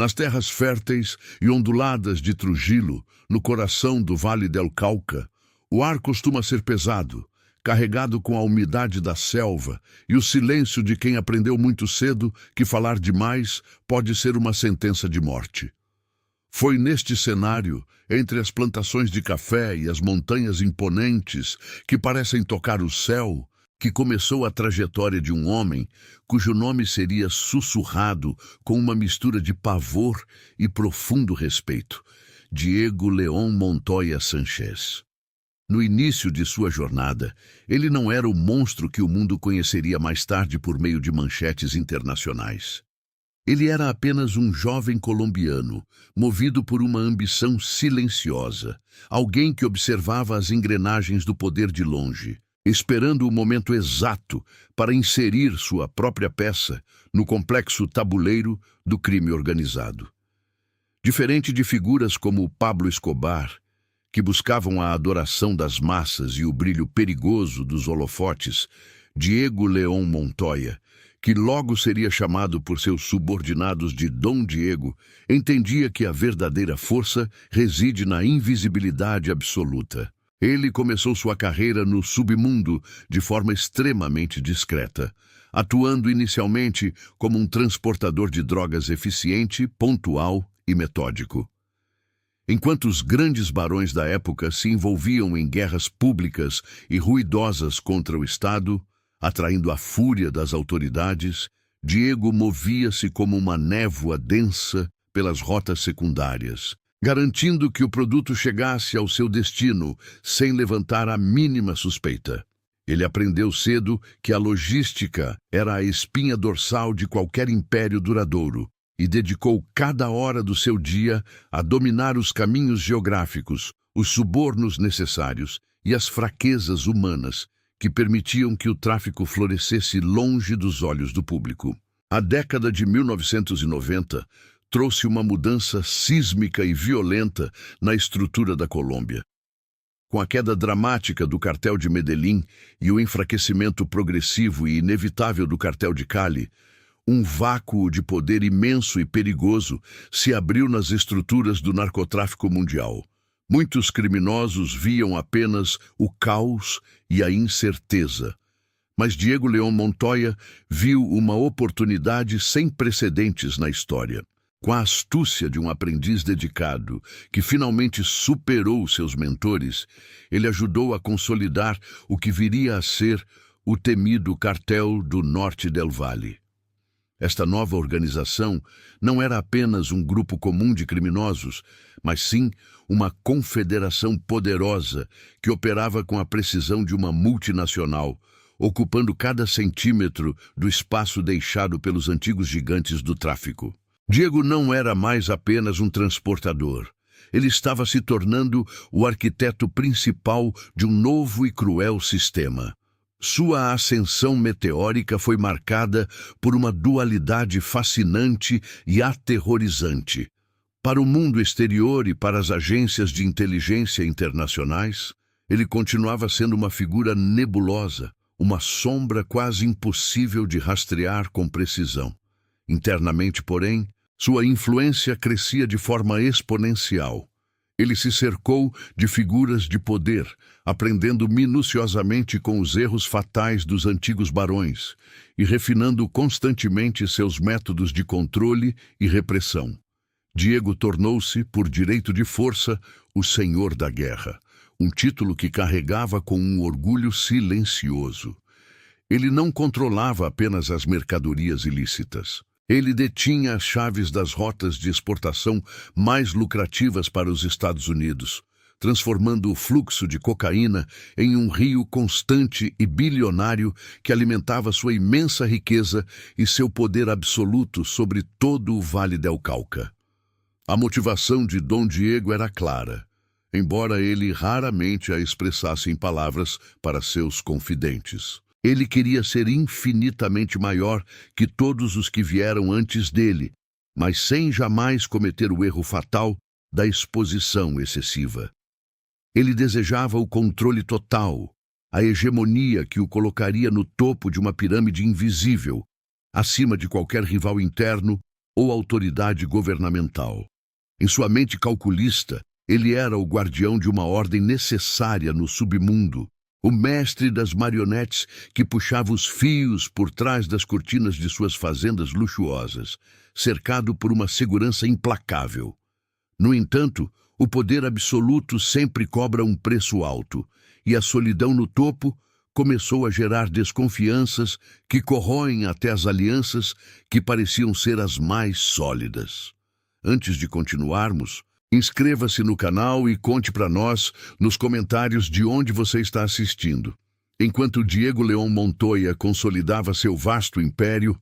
Nas terras férteis e onduladas de Trujillo, no coração do Vale del Cauca, o ar costuma ser pesado, carregado com a umidade da selva e o silêncio de quem aprendeu muito cedo que falar demais pode ser uma sentença de morte. Foi neste cenário, entre as plantações de café e as montanhas imponentes que parecem tocar o céu, que começou a trajetória de um homem cujo nome seria sussurrado com uma mistura de pavor e profundo respeito: Diego León Montoya Sanchez. No início de sua jornada, ele não era o monstro que o mundo conheceria mais tarde por meio de manchetes internacionais. Ele era apenas um jovem colombiano, movido por uma ambição silenciosa, alguém que observava as engrenagens do poder de longe, esperando o momento exato para inserir sua própria peça no complexo tabuleiro do crime organizado. Diferente de figuras como Pablo Escobar, que buscavam a adoração das massas e o brilho perigoso dos holofotes, Diego León Montoya, que logo seria chamado por seus subordinados de Dom Diego, entendia que a verdadeira força reside na invisibilidade absoluta. Ele começou sua carreira no submundo de forma extremamente discreta, atuando inicialmente como um transportador de drogas eficiente, pontual e metódico. Enquanto os grandes barões da época se envolviam em guerras públicas e ruidosas contra o Estado, atraindo a fúria das autoridades, Diego movia-se como uma névoa densa pelas rotas secundárias, garantindo que o produto chegasse ao seu destino sem levantar a mínima suspeita. Ele aprendeu cedo que a logística era a espinha dorsal de qualquer império duradouro e dedicou cada hora do seu dia a dominar os caminhos geográficos, os subornos necessários e as fraquezas humanas que permitiam que o tráfico florescesse longe dos olhos do público. A década de 1990 trouxe uma mudança sísmica e violenta na estrutura da Colômbia. Com a queda dramática do cartel de Medellín e o enfraquecimento progressivo e inevitável do cartel de Cali, um vácuo de poder imenso e perigoso se abriu nas estruturas do narcotráfico mundial. Muitos criminosos viam apenas o caos e a incerteza. Mas Diego León Montoya viu uma oportunidade sem precedentes na história. Com a astúcia de um aprendiz dedicado, que finalmente superou seus mentores, ele ajudou a consolidar o que viria a ser o temido Cartel do Norte del Valle. Esta nova organização não era apenas um grupo comum de criminosos, mas sim uma confederação poderosa que operava com a precisão de uma multinacional, ocupando cada centímetro do espaço deixado pelos antigos gigantes do tráfico. Diego não era mais apenas um transportador. Ele estava se tornando o arquiteto principal de um novo e cruel sistema. Sua ascensão meteórica foi marcada por uma dualidade fascinante e aterrorizante. Para o mundo exterior e para as agências de inteligência internacionais, ele continuava sendo uma figura nebulosa, uma sombra quase impossível de rastrear com precisão. Internamente, porém, sua influência crescia de forma exponencial. Ele se cercou de figuras de poder, aprendendo minuciosamente com os erros fatais dos antigos barões e refinando constantemente seus métodos de controle e repressão. Diego tornou-se, por direito de força, o Senhor da Guerra, um título que carregava com um orgulho silencioso. Ele não controlava apenas as mercadorias ilícitas. Ele detinha as chaves das rotas de exportação mais lucrativas para os Estados Unidos, transformando o fluxo de cocaína em um rio constante e bilionário que alimentava sua imensa riqueza e seu poder absoluto sobre todo o Vale del Cauca. A motivação de Dom Diego era clara, embora ele raramente a expressasse em palavras para seus confidentes. Ele queria ser infinitamente maior que todos os que vieram antes dele, mas sem jamais cometer o erro fatal da exposição excessiva. Ele desejava o controle total, a hegemonia que o colocaria no topo de uma pirâmide invisível, acima de qualquer rival interno ou autoridade governamental. Em sua mente calculista, ele era o guardião de uma ordem necessária no submundo, o mestre das marionetes que puxava os fios por trás das cortinas de suas fazendas luxuosas, cercado por uma segurança implacável. No entanto, o poder absoluto sempre cobra um preço alto, e a solidão no topo começou a gerar desconfianças que corroem até as alianças que pareciam ser as mais sólidas. Antes de continuarmos, inscreva-se no canal e conte para nós nos comentários de onde você está assistindo. Enquanto Diego León Montoya consolidava seu vasto império,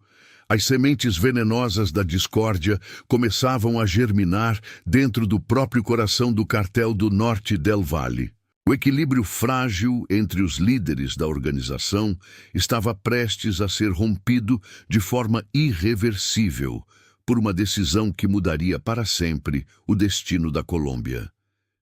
as sementes venenosas da discórdia começavam a germinar dentro do próprio coração do cartel do Norte del Valle. O equilíbrio frágil entre os líderes da organização estava prestes a ser rompido de forma irreversível por uma decisão que mudaria para sempre o destino da Colômbia.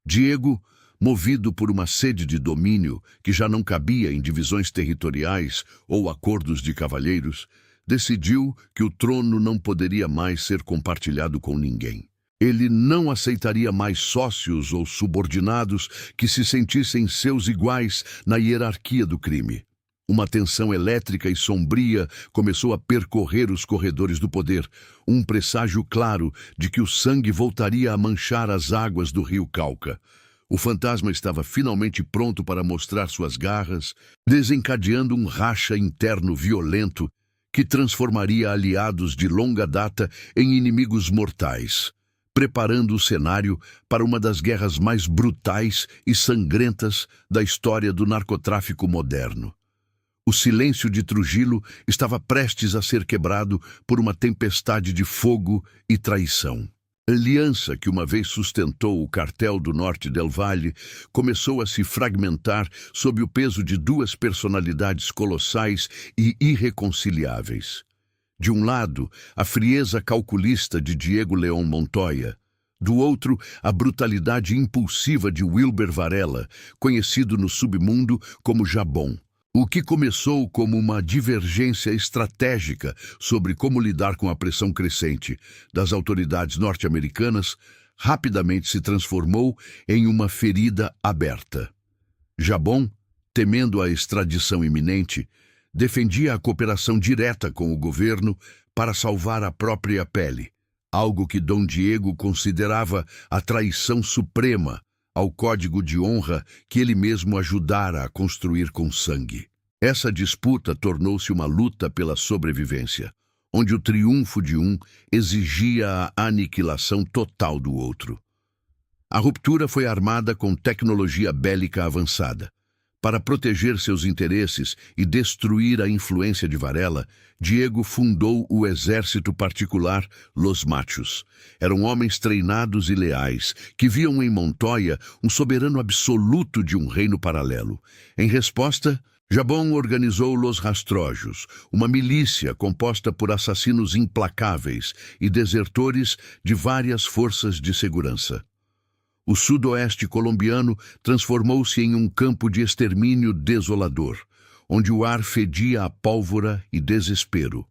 Diego, movido por uma sede de domínio que já não cabia em divisões territoriais ou acordos de cavalheiros, decidiu que o trono não poderia mais ser compartilhado com ninguém. Ele não aceitaria mais sócios ou subordinados que se sentissem seus iguais na hierarquia do crime. Uma tensão elétrica e sombria começou a percorrer os corredores do poder, um presságio claro de que o sangue voltaria a manchar as águas do rio Cauca. O fantasma estava finalmente pronto para mostrar suas garras, desencadeando um racha interno violento que transformaria aliados de longa data em inimigos mortais, preparando o cenário para uma das guerras mais brutais e sangrentas da história do narcotráfico moderno. O silêncio de Trujillo estava prestes a ser quebrado por uma tempestade de fogo e traição. A aliança que uma vez sustentou o cartel do Norte del Valle começou a se fragmentar sob o peso de duas personalidades colossais e irreconciliáveis. De um lado, a frieza calculista de Diego León Montoya. Do outro, a brutalidade impulsiva de Wilber Varela, conhecido no submundo como Jabón. O que começou como uma divergência estratégica sobre como lidar com a pressão crescente das autoridades norte-americanas, rapidamente se transformou em uma ferida aberta. Jabón, temendo a extradição iminente, defendia a cooperação direta com o governo para salvar a própria pele, algo que Dom Diego considerava a traição suprema ao código de honra que ele mesmo ajudara a construir com sangue. Essa disputa tornou-se uma luta pela sobrevivência, onde o triunfo de um exigia a aniquilação total do outro. A ruptura foi armada com tecnologia bélica avançada. Para proteger seus interesses e destruir a influência de Varela, Diego fundou o exército particular Los Machos. Eram homens treinados e leais, que viam em Montoya um soberano absoluto de um reino paralelo. Em resposta, Jabón organizou Los Rastrojos, uma milícia composta por assassinos implacáveis e desertores de várias forças de segurança. O sudoeste colombiano transformou-se em um campo de extermínio desolador, onde o ar fedia a pólvora e desespero.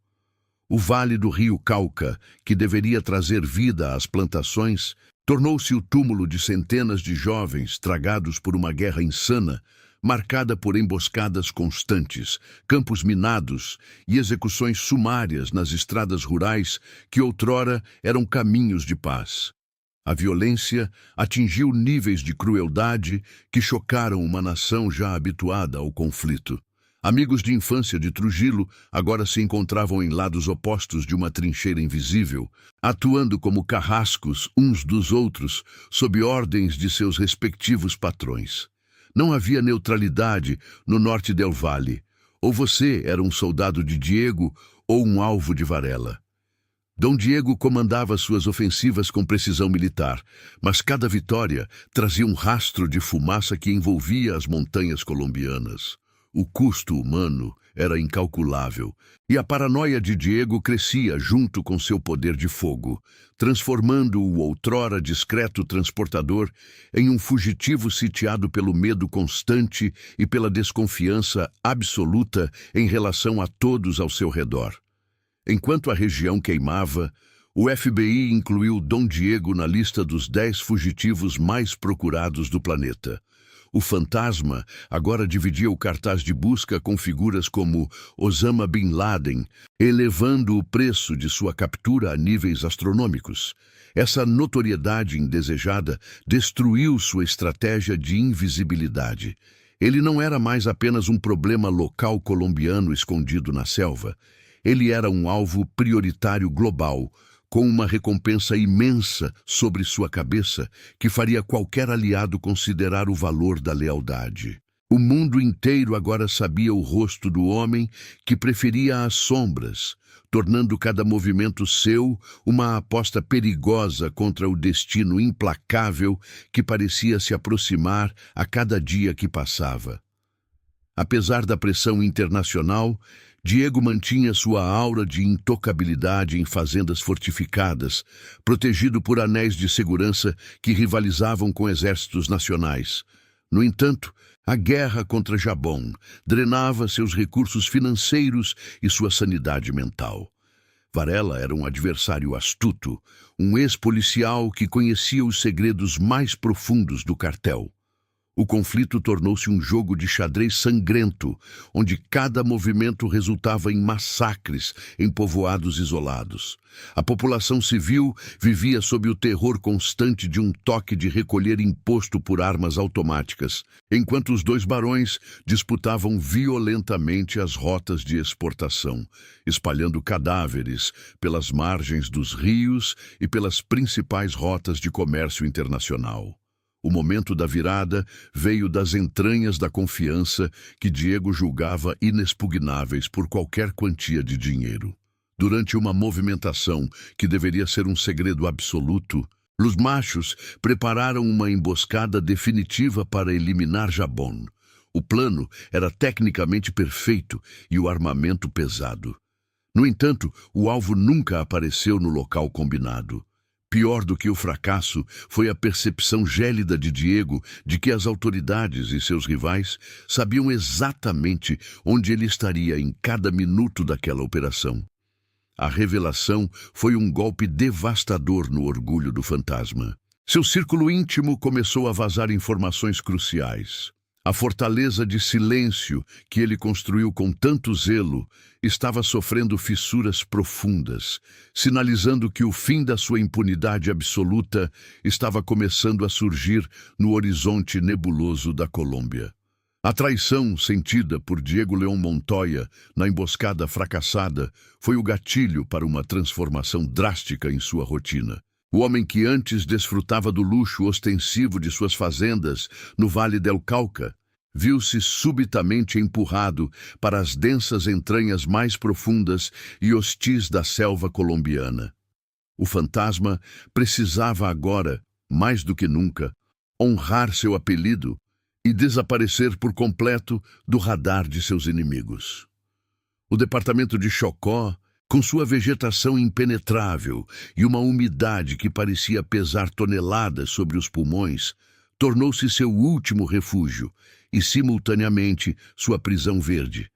O vale do rio Cauca, que deveria trazer vida às plantações, tornou-se o túmulo de centenas de jovens tragados por uma guerra insana, marcada por emboscadas constantes, campos minados e execuções sumárias nas estradas rurais que outrora eram caminhos de paz. A violência atingiu níveis de crueldade que chocaram uma nação já habituada ao conflito. Amigos de infância de Trujillo agora se encontravam em lados opostos de uma trincheira invisível, atuando como carrascos uns dos outros sob ordens de seus respectivos patrões. Não havia neutralidade no Norte del Valle. Ou você era um soldado de Diego ou um alvo de Varela. Dom Diego comandava suas ofensivas com precisão militar, mas cada vitória trazia um rastro de fumaça que envolvia as montanhas colombianas. O custo humano era incalculável, e a paranoia de Diego crescia junto com seu poder de fogo, transformando o outrora discreto transportador em um fugitivo sitiado pelo medo constante e pela desconfiança absoluta em relação a todos ao seu redor. Enquanto a região queimava, O FBI incluiu Dom Diego na lista dos 10 fugitivos mais procurados do planeta. O fantasma agora dividia o cartaz de busca com figuras como Osama Bin Laden, elevando o preço de sua captura a níveis astronômicos. Essa notoriedade indesejada destruiu sua estratégia de invisibilidade. Ele não era mais apenas um problema local colombiano escondido na selva. Ele era um alvo prioritário global, com uma recompensa imensa sobre sua cabeça que faria qualquer aliado considerar o valor da lealdade. O mundo inteiro agora sabia o rosto do homem que preferia as sombras, tornando cada movimento seu uma aposta perigosa contra o destino implacável que parecia se aproximar a cada dia que passava. Apesar da pressão internacional, Diego mantinha sua aura de intocabilidade em fazendas fortificadas, protegido por anéis de segurança que rivalizavam com exércitos nacionais. No entanto, a guerra contra Jabón drenava seus recursos financeiros e sua sanidade mental. Varela era um adversário astuto, um ex-policial que conhecia os segredos mais profundos do cartel. O conflito tornou-se um jogo de xadrez sangrento, onde cada movimento resultava em massacres em povoados isolados. A população civil vivia sob o terror constante de um toque de recolher imposto por armas automáticas, enquanto os dois barões disputavam violentamente as rotas de exportação, espalhando cadáveres pelas margens dos rios e pelas principais rotas de comércio internacional. O momento da virada veio das entranhas da confiança que Diego julgava inexpugnáveis por qualquer quantia de dinheiro. Durante uma movimentação que deveria ser um segredo absoluto, os machos prepararam uma emboscada definitiva para eliminar Jabón. O plano era tecnicamente perfeito e o armamento pesado. No entanto, o alvo nunca apareceu no local combinado. Pior do que o fracasso foi a percepção gélida de Diego de que as autoridades e seus rivais sabiam exatamente onde ele estaria em cada minuto daquela operação. A revelação foi um golpe devastador no orgulho do fantasma. Seu círculo íntimo começou a vazar informações cruciais. A fortaleza de silêncio que ele construiu com tanto zelo estava sofrendo fissuras profundas, sinalizando que o fim da sua impunidade absoluta estava começando a surgir no horizonte nebuloso da Colômbia. A traição sentida por Diego León Montoya na emboscada fracassada foi o gatilho para uma transformação drástica em sua rotina. O homem que antes desfrutava do luxo ostensivo de suas fazendas no Vale del Cauca viu-se subitamente empurrado para as densas entranhas mais profundas e hostis da selva colombiana. O fantasma precisava agora, mais do que nunca, honrar seu apelido e desaparecer por completo do radar de seus inimigos. O departamento de Chocó, com sua vegetação impenetrável e uma umidade que parecia pesar toneladas sobre os pulmões, tornou-se seu último refúgio e, simultaneamente, sua prisão verde.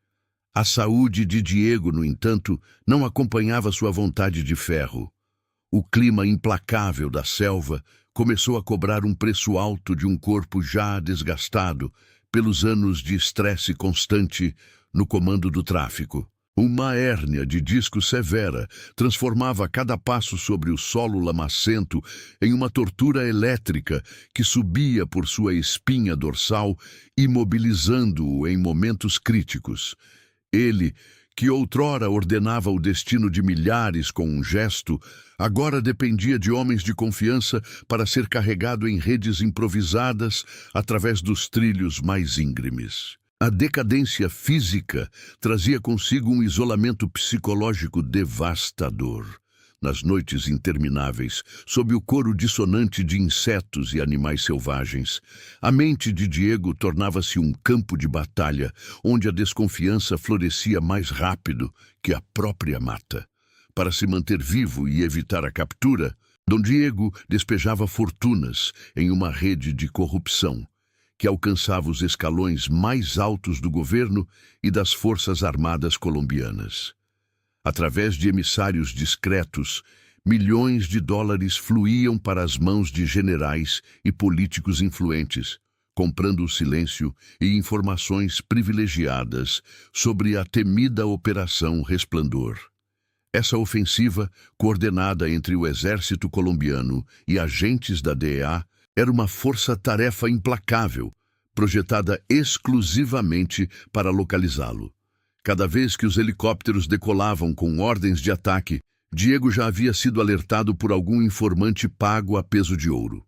A saúde de Diego, no entanto, não acompanhava sua vontade de ferro. O clima implacável da selva começou a cobrar um preço alto de um corpo já desgastado pelos anos de estresse constante no comando do tráfico. Uma hérnia de disco severa transformava cada passo sobre o solo lamacento em uma tortura elétrica que subia por sua espinha dorsal, imobilizando-o em momentos críticos. Ele, que outrora ordenava o destino de milhares com um gesto, agora dependia de homens de confiança para ser carregado em redes improvisadas através dos trilhos mais íngremes. A decadência física trazia consigo um isolamento psicológico devastador. Nas noites intermináveis, sob o coro dissonante de insetos e animais selvagens, a mente de Diego tornava-se um campo de batalha, onde a desconfiança florescia mais rápido que a própria mata. Para se manter vivo e evitar a captura, Dom Diego despejava fortunas em uma rede de corrupção, que alcançava os escalões mais altos do governo e das Forças Armadas colombianas. Através de emissários discretos, milhões de dólares fluíam para as mãos de generais e políticos influentes, comprando o silêncio e informações privilegiadas sobre a temida Operação Resplendor. Essa ofensiva, coordenada entre o exército colombiano e agentes da DEA, era uma força-tarefa implacável, projetada exclusivamente para localizá-lo. Cada vez que os helicópteros decolavam com ordens de ataque, Diego já havia sido alertado por algum informante pago a peso de ouro.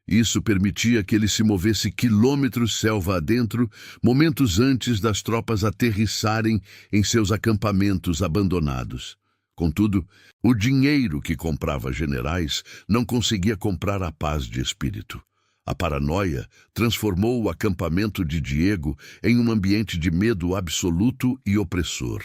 Isso permitia que ele se movesse quilômetros selva adentro, momentos antes das tropas aterrissarem em seus acampamentos abandonados. Contudo, o dinheiro que comprava generais não conseguia comprar a paz de espírito. A paranoia transformou o acampamento de Diego em um ambiente de medo absoluto e opressor.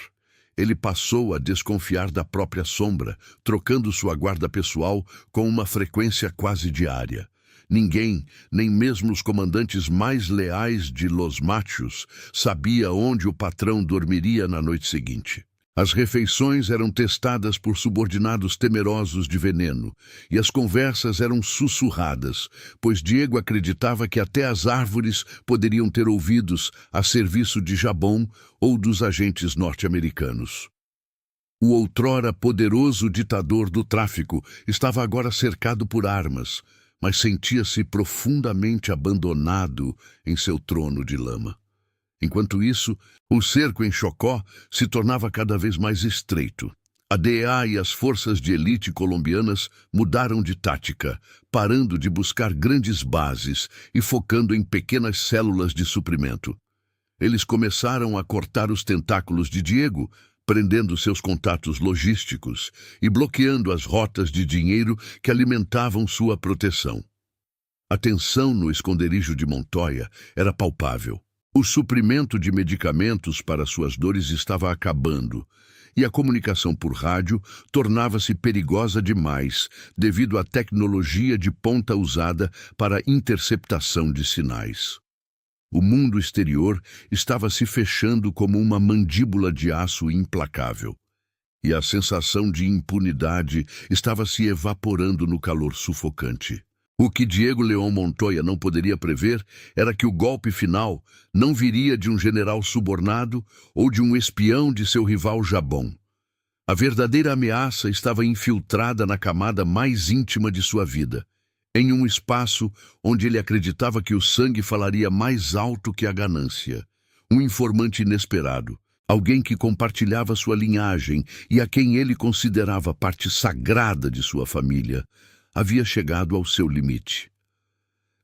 Ele passou a desconfiar da própria sombra, trocando sua guarda pessoal com uma frequência quase diária. Ninguém, nem mesmo os comandantes mais leais de Los Machos, sabia onde o patrão dormiria na noite seguinte. As refeições eram testadas por subordinados temerosos de veneno, e as conversas eram sussurradas, pois Diego acreditava que até as árvores poderiam ter ouvidos a serviço de Jabón ou dos agentes norte-americanos. O outrora poderoso ditador do tráfico estava agora cercado por armas, mas sentia-se profundamente abandonado em seu trono de lama. Enquanto isso, o cerco em Chocó se tornava cada vez mais estreito. A DEA e as forças de elite colombianas mudaram de tática, parando de buscar grandes bases e focando em pequenas células de suprimento. Eles começaram a cortar os tentáculos de Diego, prendendo seus contatos logísticos e bloqueando as rotas de dinheiro que alimentavam sua proteção. A tensão no esconderijo de Montoya era palpável. O suprimento de medicamentos para suas dores estava acabando, e a comunicação por rádio tornava-se perigosa demais devido à tecnologia de ponta usada para interceptação de sinais. O mundo exterior estava se fechando como uma mandíbula de aço implacável, e a sensação de impunidade estava se evaporando no calor sufocante. O que Diego León Montoya não poderia prever era que o golpe final não viria de um general subornado ou de um espião de seu rival Jabón. A verdadeira ameaça estava infiltrada na camada mais íntima de sua vida, em um espaço onde ele acreditava que o sangue falaria mais alto que a ganância. Um informante inesperado, alguém que compartilhava sua linhagem e a quem ele considerava parte sagrada de sua família, havia chegado ao seu limite.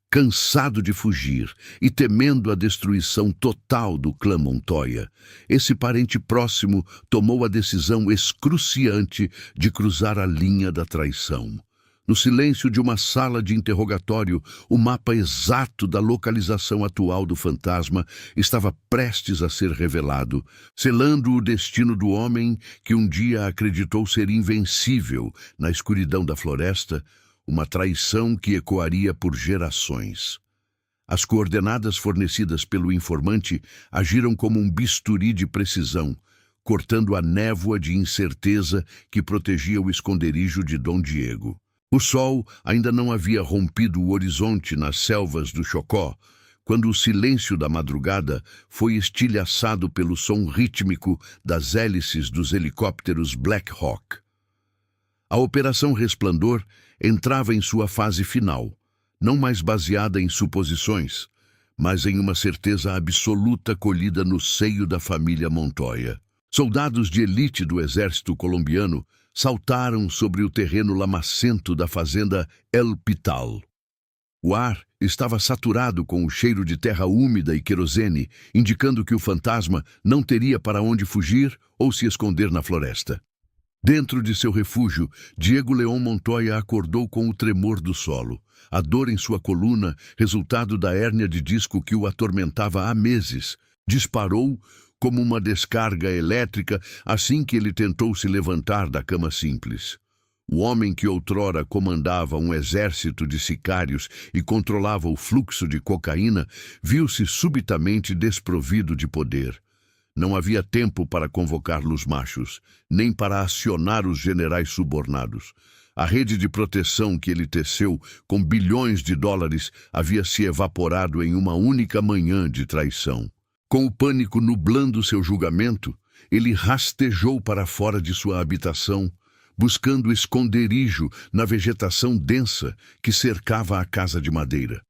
Cansado de fugir e temendo a destruição total do clã Montoya, esse parente próximo tomou a decisão excruciante de cruzar a linha da traição. No silêncio de uma sala de interrogatório, o mapa exato da localização atual do fantasma estava prestes a ser revelado, selando o destino do homem que um dia acreditou ser invencível na escuridão da floresta, uma traição que ecoaria por gerações. As coordenadas fornecidas pelo informante agiram como um bisturi de precisão, cortando a névoa de incerteza que protegia o esconderijo de Dom Diego. O sol ainda não havia rompido o horizonte nas selvas do Chocó, quando o silêncio da madrugada foi estilhaçado pelo som rítmico das hélices dos helicópteros Black Hawk. A Operação Resplendor entrava em sua fase final, não mais baseada em suposições, mas em uma certeza absoluta colhida no seio da família Montoya. Soldados de elite do exército colombiano saltaram sobre o terreno lamacento da fazenda El Pital. O ar estava saturado com o cheiro de terra úmida e querosene, indicando que o fantasma não teria para onde fugir ou se esconder na floresta. Dentro de seu refúgio, Diego León Montoya acordou com o tremor do solo, a dor em sua coluna, resultado da hérnia de disco que o atormentava há meses, disparou como uma descarga elétrica assim que ele tentou se levantar da cama simples. O homem que outrora comandava um exército de sicários e controlava o fluxo de cocaína viu-se subitamente desprovido de poder. Não havia tempo para convocar Los Machos, nem para acionar os generais subornados. A rede de proteção que ele teceu com bilhões de dólares havia se evaporado em uma única manhã de traição. Com o pânico nublando seu julgamento, ele rastejou para fora de sua habitação, buscando esconderijo na vegetação densa que cercava a casa de madeira.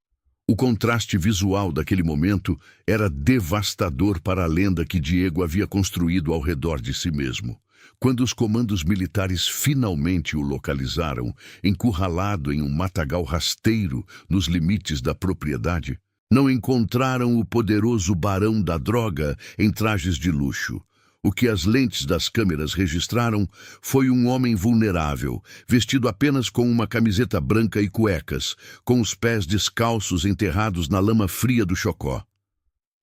O contraste visual daquele momento era devastador para a lenda que Diego havia construído ao redor de si mesmo. Quando os comandos militares finalmente o localizaram, encurralado em um matagal rasteiro nos limites da propriedade, não encontraram o poderoso barão da droga em trajes de luxo. O que as lentes das câmeras registraram foi um homem vulnerável, vestido apenas com uma camiseta branca e cuecas, com os pés descalços enterrados na lama fria do Chocó.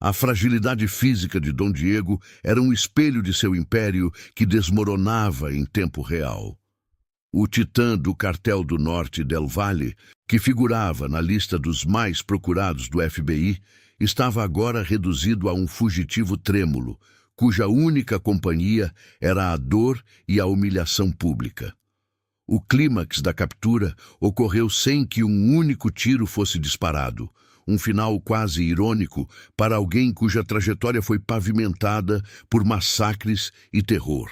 A fragilidade física de Dom Diego era um espelho de seu império que desmoronava em tempo real. O titã do Cartel do Norte del Valle, que figurava na lista dos mais procurados do FBI, estava agora reduzido a um fugitivo trêmulo, cuja única companhia era a dor e a humilhação pública. O clímax da captura ocorreu sem que um único tiro fosse disparado, um final quase irônico para alguém cuja trajetória foi pavimentada por massacres e terror.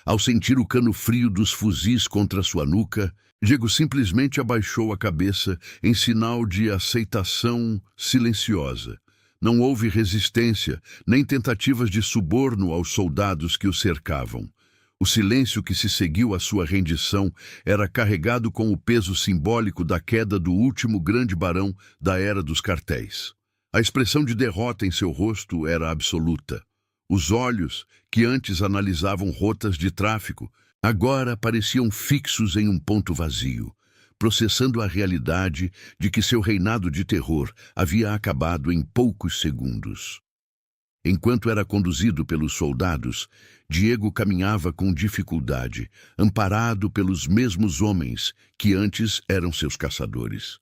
Ao sentir o cano frio dos fuzis contra sua nuca, Diego simplesmente abaixou a cabeça em sinal de aceitação silenciosa. Não houve resistência, nem tentativas de suborno aos soldados que o cercavam. O silêncio que se seguiu à sua rendição era carregado com o peso simbólico da queda do último grande barão da era dos cartéis. A expressão de derrota em seu rosto era absoluta. Os olhos, que antes analisavam rotas de tráfico, agora pareciam fixos em um ponto vazio, processando a realidade de que seu reinado de terror havia acabado em poucos segundos. Enquanto era conduzido pelos soldados, Diego caminhava com dificuldade, amparado pelos mesmos homens que antes eram seus caçadores.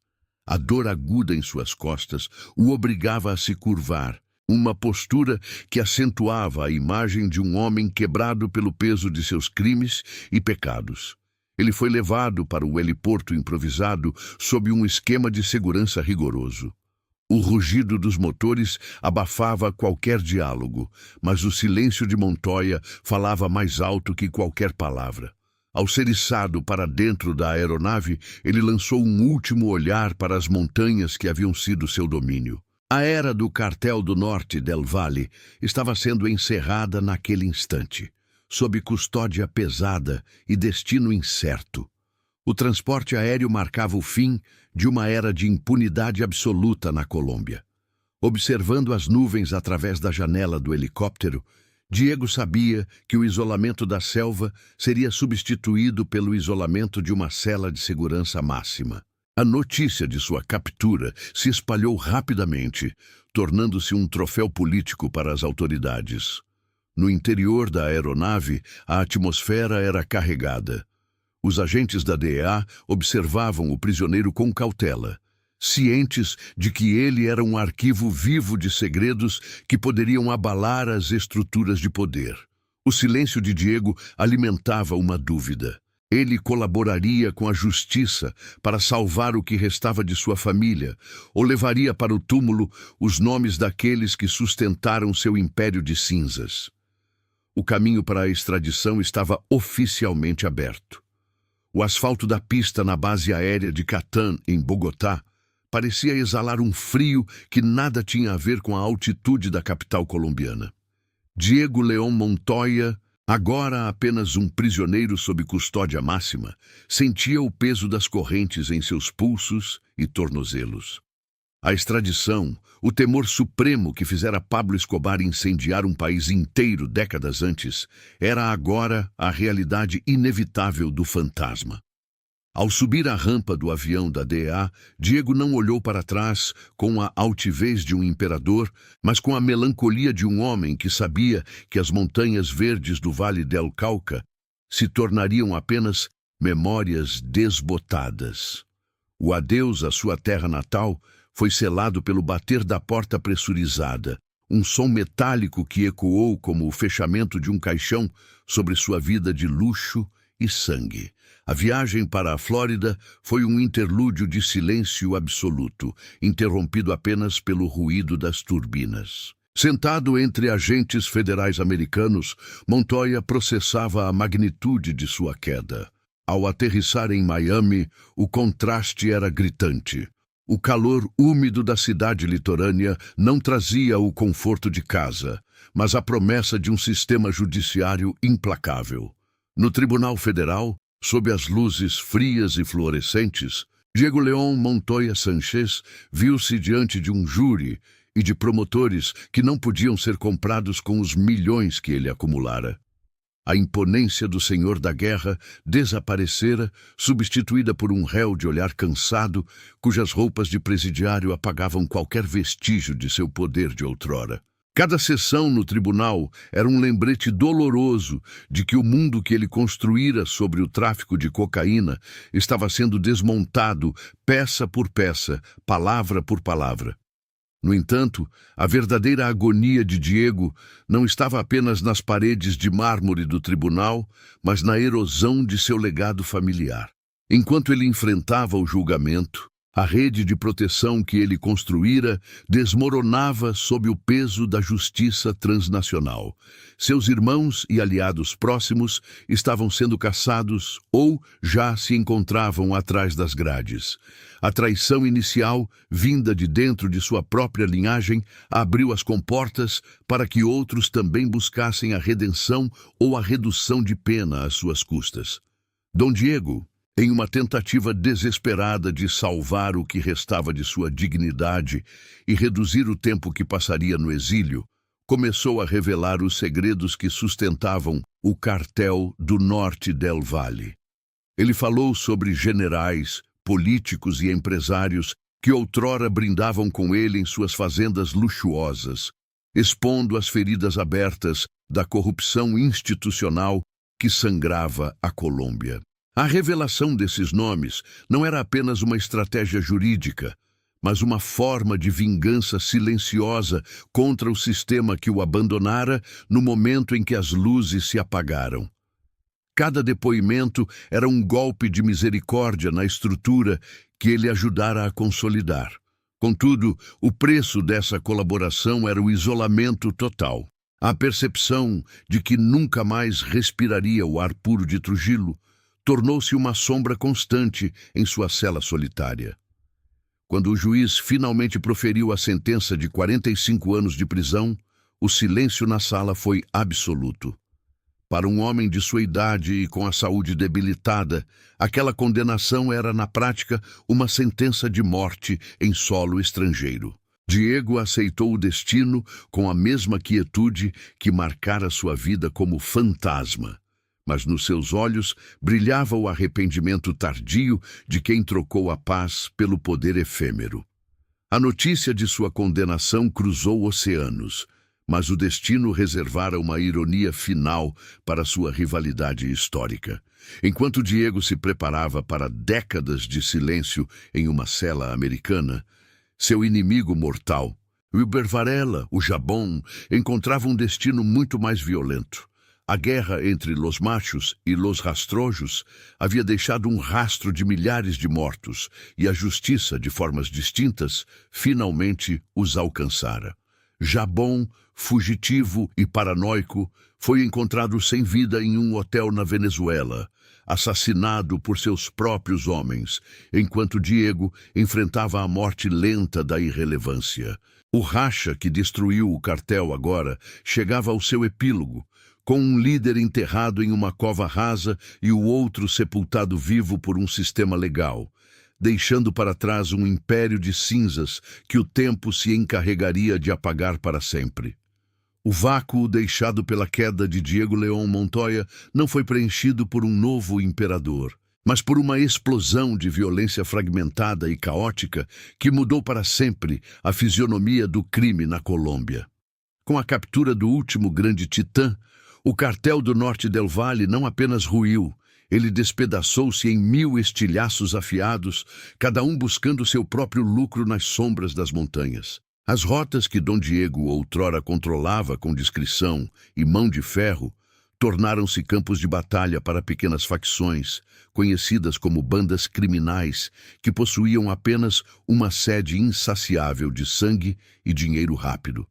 A dor aguda em suas costas o obrigava a se curvar, uma postura que acentuava a imagem de um homem quebrado pelo peso de seus crimes e pecados. Ele foi levado para o heliporto improvisado sob um esquema de segurança rigoroso. O rugido dos motores abafava qualquer diálogo, mas o silêncio de Montoya falava mais alto que qualquer palavra. Ao ser içado para dentro da aeronave, ele lançou um último olhar para as montanhas que haviam sido seu domínio. A era do Cartel do Norte del Valle estava sendo encerrada naquele instante, sob custódia pesada e destino incerto. O transporte aéreo marcava o fim de uma era de impunidade absoluta na Colômbia. Observando as nuvens através da janela do helicóptero, Diego sabia que o isolamento da selva seria substituído pelo isolamento de uma cela de segurança máxima. A notícia de sua captura se espalhou rapidamente, tornando-se um troféu político para as autoridades. No interior da aeronave, a atmosfera era carregada. Os agentes da DEA observavam o prisioneiro com cautela, cientes de que ele era um arquivo vivo de segredos que poderiam abalar as estruturas de poder. O silêncio de Diego alimentava uma dúvida. Ele colaboraria com a justiça para salvar o que restava de sua família, ou levaria para o túmulo os nomes daqueles que sustentaram seu império de cinzas. O caminho para a extradição estava oficialmente aberto. O asfalto da pista na base aérea de Catán, em Bogotá, parecia exalar um frio que nada tinha a ver com a altitude da capital colombiana. Diego León Montoya, agora apenas um prisioneiro sob custódia máxima, sentia o peso das correntes em seus pulsos e tornozelos. A extradição, o temor supremo que fizera Pablo Escobar incendiar um país inteiro décadas antes, era agora a realidade inevitável do fantasma. Ao subir a rampa do avião da DEA, Diego não olhou para trás com a altivez de um imperador, mas com a melancolia de um homem que sabia que as montanhas verdes do Vale del Cauca se tornariam apenas memórias desbotadas. O adeus à sua terra natal foi selado pelo bater da porta pressurizada, um som metálico que ecoou como o fechamento de um caixão sobre sua vida de luxo e sangue. A viagem para a Flórida foi um interlúdio de silêncio absoluto, interrompido apenas pelo ruído das turbinas. Sentado entre agentes federais americanos, Montoya processava a magnitude de sua queda. Ao aterrissar em Miami, o contraste era gritante. O calor úmido da cidade litorânea não trazia o conforto de casa, mas a promessa de um sistema judiciário implacável. No Tribunal Federal, sob as luzes frias e fluorescentes, Diego León Montoya Sanchez viu-se diante de um júri e de promotores que não podiam ser comprados com os milhões que ele acumulara. A imponência do senhor da guerra desaparecera, substituída por um réu de olhar cansado, cujas roupas de presidiário apagavam qualquer vestígio de seu poder de outrora. Cada sessão no tribunal era um lembrete doloroso de que o mundo que ele construíra sobre o tráfico de cocaína estava sendo desmontado peça por peça, palavra por palavra. No entanto, a verdadeira agonia de Diego não estava apenas nas paredes de mármore do tribunal, mas na erosão de seu legado familiar. Enquanto ele enfrentava o julgamento, a rede de proteção que ele construíra desmoronava sob o peso da justiça transnacional. Seus irmãos e aliados próximos estavam sendo caçados ou já se encontravam atrás das grades. A traição inicial, vinda de dentro de sua própria linhagem, abriu as comportas para que outros também buscassem a redenção ou a redução de pena às suas custas. Dom Diego, em uma tentativa desesperada de salvar o que restava de sua dignidade e reduzir o tempo que passaria no exílio, começou a revelar os segredos que sustentavam o cartel do Norte del Valle. Ele falou sobre generais, políticos e empresários que outrora brindavam com ele em suas fazendas luxuosas, expondo as feridas abertas da corrupção institucional que sangrava a Colômbia. A revelação desses nomes não era apenas uma estratégia jurídica, mas uma forma de vingança silenciosa contra o sistema que o abandonara no momento em que as luzes se apagaram. Cada depoimento era um golpe de misericórdia na estrutura que ele ajudara a consolidar. Contudo, o preço dessa colaboração era o isolamento total. A percepção de que nunca mais respiraria o ar puro de Trujillo tornou-se uma sombra constante em sua cela solitária. Quando o juiz finalmente proferiu a sentença de 45 anos de prisão, o silêncio na sala foi absoluto. Para um homem de sua idade e com a saúde debilitada, aquela condenação era, na prática, uma sentença de morte em solo estrangeiro. Diego aceitou o destino com a mesma quietude que marcara sua vida como fantasma. Mas nos seus olhos brilhava o arrependimento tardio de quem trocou a paz pelo poder efêmero. A notícia de sua condenação cruzou oceanos, mas o destino reservara uma ironia final para sua rivalidade histórica. Enquanto Diego se preparava para décadas de silêncio em uma cela americana, seu inimigo mortal, Wilber Varela, o Jabón, encontrava um destino muito mais violento. A guerra entre Los Machos e Los Rastrojos havia deixado um rastro de milhares de mortos e a justiça, de formas distintas, finalmente os alcançara. Jabón, fugitivo e paranoico, foi encontrado sem vida em um hotel na Venezuela, assassinado por seus próprios homens, enquanto Diego enfrentava a morte lenta da irrelevância. O racha que destruiu o cartel agora chegava ao seu epílogo, com um líder enterrado em uma cova rasa e o outro sepultado vivo por um sistema legal, deixando para trás um império de cinzas que o tempo se encarregaria de apagar para sempre. O vácuo deixado pela queda de Diego León Montoya não foi preenchido por um novo imperador, mas por uma explosão de violência fragmentada e caótica que mudou para sempre a fisionomia do crime na Colômbia. Com a captura do último grande titã, o cartel do Norte del Valle não apenas ruiu, ele despedaçou-se em 1000 estilhaços afiados, cada um buscando seu próprio lucro nas sombras das montanhas. As rotas que Dom Diego outrora controlava com discrição e mão de ferro tornaram-se campos de batalha para pequenas facções, conhecidas como bandas criminais, que possuíam apenas uma sede insaciável de sangue e dinheiro rápido.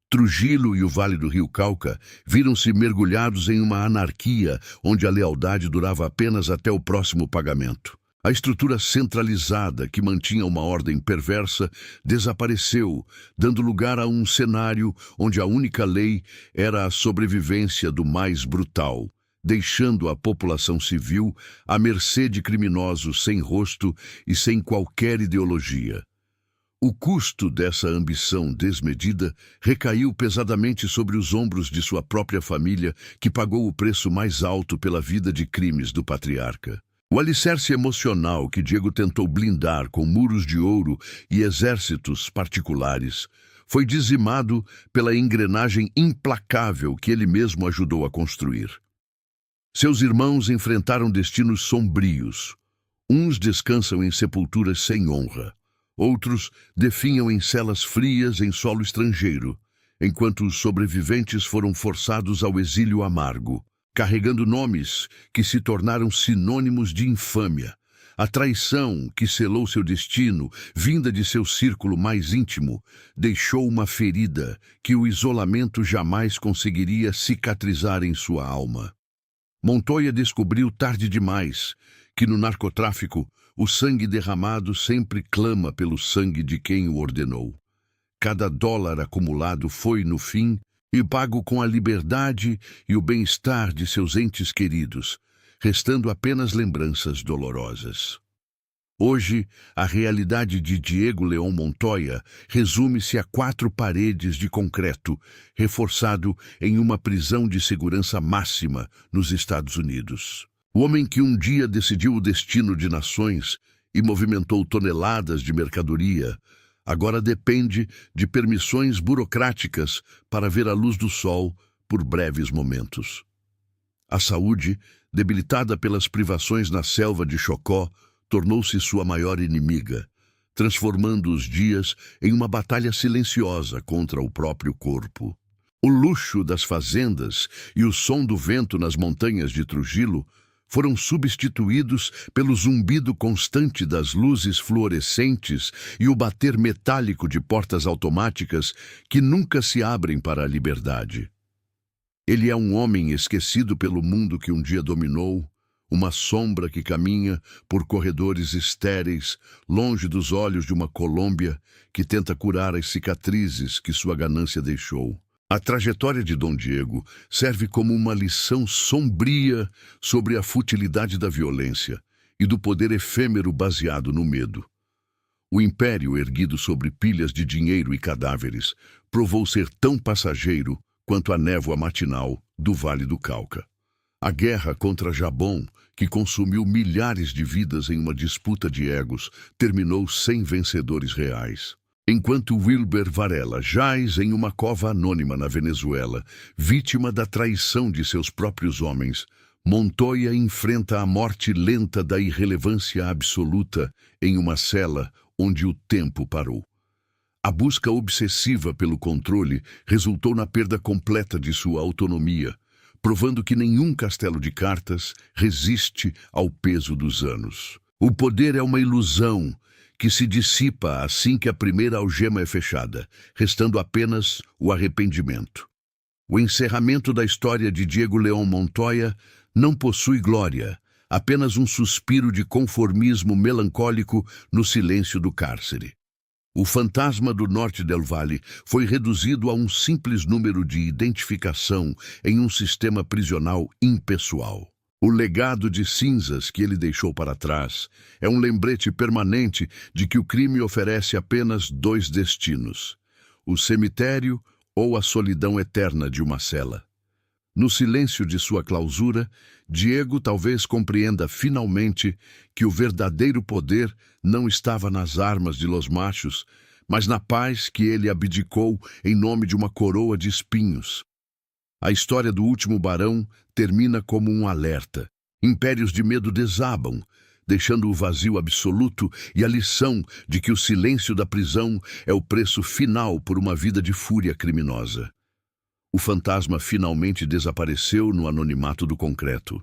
Trujillo e o Vale do Rio Cauca viram-se mergulhados em uma anarquia onde a lealdade durava apenas até o próximo pagamento. A estrutura centralizada que mantinha uma ordem perversa desapareceu, dando lugar a um cenário onde a única lei era a sobrevivência do mais brutal, deixando a população civil à mercê de criminosos sem rosto e sem qualquer ideologia. O custo dessa ambição desmedida recaiu pesadamente sobre os ombros de sua própria família, que pagou o preço mais alto pela vida de crimes do patriarca. O alicerce emocional que Diego tentou blindar com muros de ouro e exércitos particulares foi dizimado pela engrenagem implacável que ele mesmo ajudou a construir. Seus irmãos enfrentaram destinos sombrios. Uns descansam em sepulturas sem honra. Outros definham em celas frias em solo estrangeiro, enquanto os sobreviventes foram forçados ao exílio amargo, carregando nomes que se tornaram sinônimos de infâmia. A traição que selou seu destino, vinda de seu círculo mais íntimo, deixou uma ferida que o isolamento jamais conseguiria cicatrizar em sua alma. Montoya descobriu tarde demais que no narcotráfico o sangue derramado sempre clama pelo sangue de quem o ordenou. Cada dólar acumulado foi, no fim, e pago com a liberdade e o bem-estar de seus entes queridos, restando apenas lembranças dolorosas. Hoje, a realidade de Diego León Montoya resume-se a 4 paredes de concreto, reforçado em uma prisão de segurança máxima nos Estados Unidos. O homem que um dia decidiu o destino de nações e movimentou toneladas de mercadoria, agora depende de permissões burocráticas para ver a luz do sol por breves momentos. A saúde, debilitada pelas privações na selva de Chocó, tornou-se sua maior inimiga, transformando os dias em uma batalha silenciosa contra o próprio corpo. O luxo das fazendas e o som do vento nas montanhas de Trujillo foram substituídos pelo zumbido constante das luzes fluorescentes e o bater metálico de portas automáticas que nunca se abrem para a liberdade. Ele é um homem esquecido pelo mundo que um dia dominou, uma sombra que caminha por corredores estéreis, longe dos olhos de uma Colômbia que tenta curar as cicatrizes que sua ganância deixou. A trajetória de Dom Diego serve como uma lição sombria sobre a futilidade da violência e do poder efêmero baseado no medo. O império erguido sobre pilhas de dinheiro e cadáveres provou ser tão passageiro quanto a névoa matinal do Vale do Cauca. A guerra contra Jabón, que consumiu milhares de vidas em uma disputa de egos, terminou sem vencedores reais. Enquanto Wilber Varela jaz em uma cova anônima na Venezuela, vítima da traição de seus próprios homens, Montoya enfrenta a morte lenta da irrelevância absoluta em uma cela onde o tempo parou. A busca obsessiva pelo controle resultou na perda completa de sua autonomia, provando que nenhum castelo de cartas resiste ao peso dos anos. O poder é uma ilusão que se dissipa assim que a primeira algema é fechada, restando apenas o arrependimento. O encerramento da história de Diego León Montoya não possui glória, apenas um suspiro de conformismo melancólico no silêncio do cárcere. O fantasma do Norte del Valle foi reduzido a um simples número de identificação em um sistema prisional impessoal. O legado de cinzas que ele deixou para trás é um lembrete permanente de que o crime oferece apenas 2 destinos: o cemitério ou a solidão eterna de uma cela. No silêncio de sua clausura, Diego talvez compreenda finalmente que o verdadeiro poder não estava nas armas de Los Machos, mas na paz que ele abdicou em nome de uma coroa de espinhos. A história do último barão termina como um alerta. Impérios de medo desabam, deixando o vazio absoluto e a lição de que o silêncio da prisão é o preço final por uma vida de fúria criminosa. O fantasma finalmente desapareceu no anonimato do concreto.